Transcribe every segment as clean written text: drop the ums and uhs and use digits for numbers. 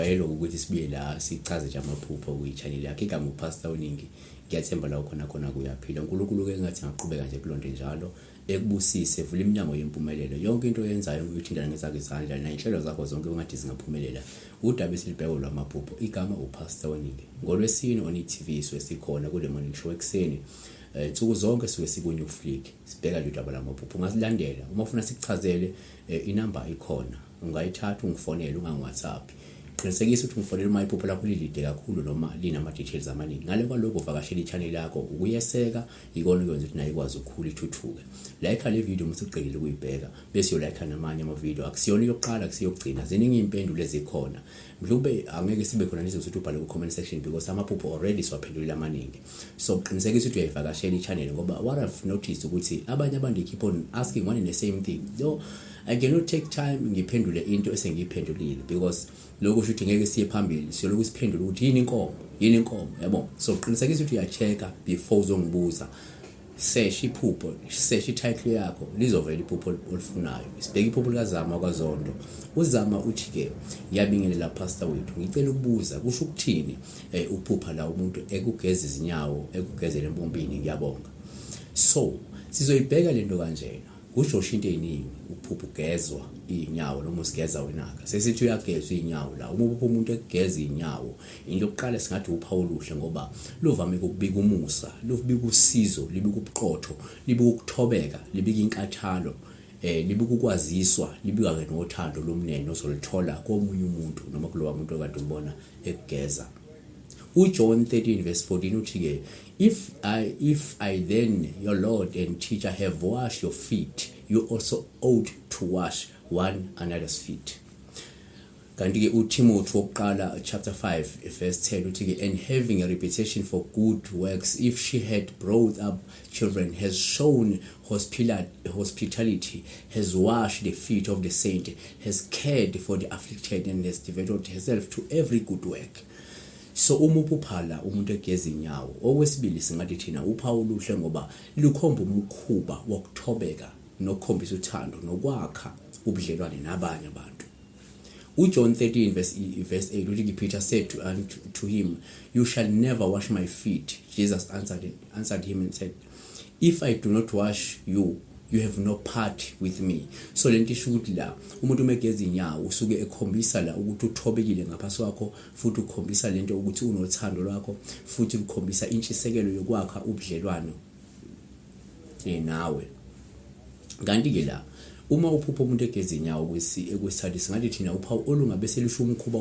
Sijwayele ukuthi sibuye la sichaze nje amaphupho kwi-channel yakhe igama uPastor WeNingi. Ngiyathemba la khona kuyaphila. uNkulunkulu ke ngathi ngaqhubeka nje kulonto njalo ekubusise vula iminyango yempumelelo. Yonke into oyenzayo uyithindana ngezakhe izandla nanhlelo zakho zonke ungathi zingaphumelela. Udaba esilibheke lwamaphupho igama uPastor WeNingi. ngoLwesine on iTV sikhona kule morning show ekseni. Insuku zonke siwe sikunye uflick sibheka le daba lamaphupho. Ungasilandela uma ufuna sikuchazele inamba ikhona. Ungayithatha ungifonele unga-WhatsApp. Qinisekisa ukuthi ungifonele uma iphupho lakho lilide kakhulu noma linama details amaningi. Ngale kwalokho vakashela i-channel yakho ukuyeseka ikona ukwenza ukuthi nayo ikwazi ukukhula ithuthuke. Like le video musiqedile ukuyibheka bese uyolike namanye ama video. Akusiyona yokuqala akusiyokugcina. Ziningi impendulo ezikhona. Mhlawumbe angeke sibe khona nje ukuthi ubhale ku comment section because amaphupho already siwaphendulile amaningi. So qinisekisa ukuthi uyayivakashela i-channel ngoba what I've noticed ukuthi abanye abantu keep on asking one and the same thing. So I cannot take time ngiphendule into esengiyiphendulile because lokho shuthi ngeke siye phambili siyoloku siphendula ukuthi yini inkomo yabo. So qinisekisa ukuthi uyachecka before uzongibuza. Search iphupho, search title yakho lizovela iphupho olifunayo. Sibheke iphupho likaZama kwaZondo. uZama uthi ke ngiyabingelela pastor wethu ngicela ukubuza kusho ukuthini uphupha la umuntu ekugeza izinyawo ekugezela empompini ngiyabonga. So sizoyibheka lento kanjena. Kusho into eziningi uphupha ugezwa izinyawo noma usigeza wenaka. Sesithi uyagezwa izinyawo la uma umuntu egeza izinyawo into yokuqala singathi uphawu oluhle ngoba luvame ukubika umusa, lubika usizo, libika ubuqotho, libika ukuthobeka, libika inkathalo, libika ukwaziswa, libika ke nothando lomnene ozolithola komunye umuntu noma kulowa muntu okade umbona egeza. John 13 verse 14 uthi ke if I then your Lord and teacher have washed your feet, you also ought to wash one another's feet. Kanti ke uTimothy wokuqala chapter 5 verse 10 uthi ke and having a reputation for good works, if she had brought up children, has shown hospitality, has washed the feet of the saint, has cared for the afflicted, and has devoted herself to every good work. So umuphala umuntu egeza inyawo. Okwesibili singathi thina uphawu oluhle ngoba lukhomba umkhuba wokuthobeka nokukhombisa uthando nokwakha ubudlelwane nabanye abantu. John 13 verse 8 uthi Peter said to him, you shall never wash my feet. Jesus answered him and said, if I do not wash you, you have no part with me. So lento isho ukuthi la umuntu umegeza inyawo usuke ekhombisa la ukuthi uthobekile ngaphasi kwakho futhi ukhombisa lento ukuthi unothando lwakho futhi ukhombisa intshisekelo yokwakha ubudlelwano nawe. Kanti ke la uma uphupha umuntu egeza inyawo kwesithathu singathi thina uphawu olungabe selisho umkhuba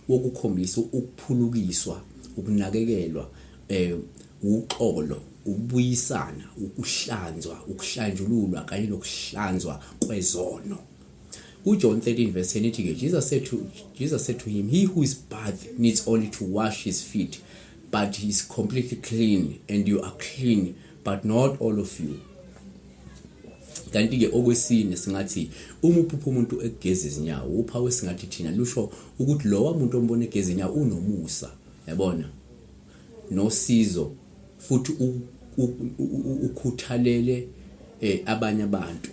wokukhombisa ukuphulukiswa, ukunakekelwa, uxolo, ukubuyisana, ukuhlanzwa, ukuhlanjululwa kanye nokuhlanzwa kwezono. John 13 verse 10 ithi Jesus said to him, he who is bathed needs only to wash his feet, but he is completely clean, and you are clean, but not all of you. Kanti ke okwesine singathi uma uphupha umuntu egeza izinyawo uphawu singathi thina lusho ukuthi lo wamuntu ombona egeza izinyawo unomusa, yabona, nosizo futhi ukhuthalele abanye abantu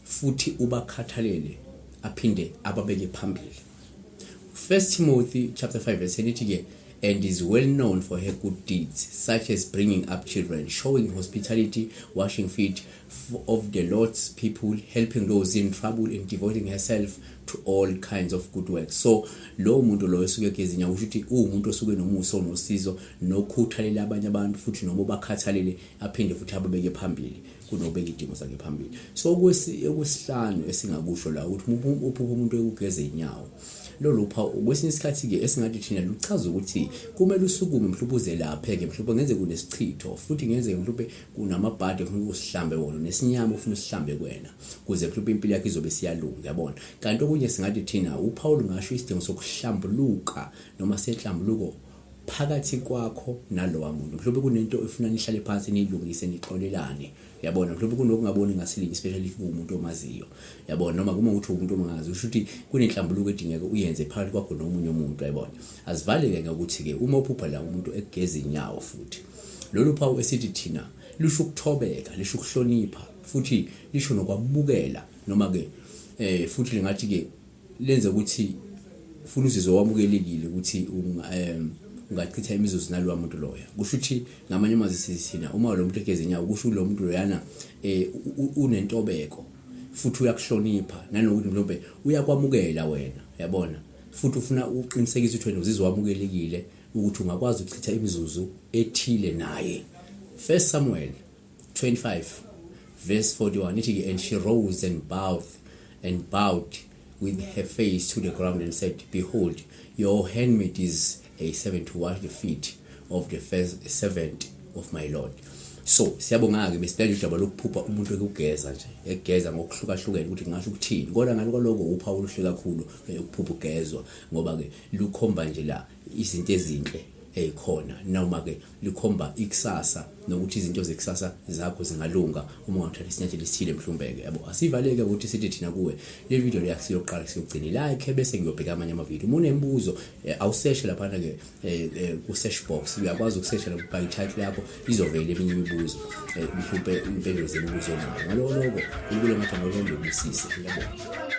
futhi ubakhathalele aphinde ababeke phambili. 1 Timothy chapter 5 verse 10 ithi and is well known for her good deeds, such as bringing up children, showing hospitality, washing feet of the Lord's people, helping those in trouble, and devoting herself to all kinds of good works. So lo muntu lo esuke egeza inyawo uthi umuntu osuke nomuso nosizo nokhuthalela abanye abantu futhi noma bakhathalele aphinde futhi ababeke phambili kunobeka idimo sakhe phambili. So okwesihlanu esingakusho la ukuthi uphupha umuntu ukugeza inyawo lolu phawu kwesinye isikhathi ke esingathi thina luchaza ukuthi kumele usukume mhlawumbe lapha ke mhlawumbe ngenze kunesichitho futhi ngenze mhlawumbe kunamabhadi ufuna usihlambe wona nesinyama ufuna usihlambe kwena kuze mhlawumbe impilo yakhe izobe siyalunga, yabona. Kanti okunye singathi thina uPaul ngasho isidingo sokuhlambuluka noma senhlambuluko phakathi kwakho nalowa muntu. Mhlawumbe kunento efuna nihlale phansi nilungise nixolelane, yabona. Mhlawumbe kunokungaboni ngasilingi especially umuntu omaziyo, yabona, noma kuma ukuthi umuntu omangazi usho ukuthi kunenhlambuluko edingeka uyenze phakathi kwakho nomunye umuntu, yabona. Asivaleke ukuthi ke uma uphupha la umuntu egeza inyawo futhi lolu phawu esithi thina lisho ukuthobeka, lisho ukuhlonipha futhi lisho nokwabukela noma ke futhi lingathi ke lenze ukuthi ufuna uzizwe wamukelekile ukuthi ungachitha imizuzu nalowa muntu loya. Kusho ukuthi ngamanye amazwi sithina uma lo muntu egeza inyawo kusho lo muntu loyana unentobeko futhi uyakuhlonipha nanokuthi mhlawumbe uyakwamukela wena, yabona, futhi ufuna uqinisekisa ukuthi wena uzizwa wamukelekile ukuthi ungakwazi ukuchitha imizuzu ethile naye. 1 Samuel 25 verse 41 ithi, and she rose and bowed with her face to the ground and said, behold, your handmaid is a servant to wash the feet of the first servant of my Lord. So siyabonga-ke besibheka udaba lokuphupha umuntu ekugeza nje, egeza ngokuhlukahlukene ukuthi ngisho ukuthini, kodwa ngaloko uphawu oluhle kakhulu ukuphupha ugezwa, ngoba-ke lukhomba nje la izinto ezinhle ezikhona, noma-ke likhomba ikusasa nokuthi izinto zekusasa zakho zingalunga uma ungathatha isinyathelo esithile mhlawumbe-ke, yabo. Asivaleke ukuthi sithi thina kuwe le video le siyoqala siyogcina like bese ngiyobheka amanye amavideo. Uma unembuzo awuseshe laphana-ke ku-search box, uyakwazi ukusesha la by title yakho izovela eminye imibuzo mhlawumbe impendulo zemibuzo nayo. Ngaloko lokho ukule ngathi ngolonke ubusise, yabo.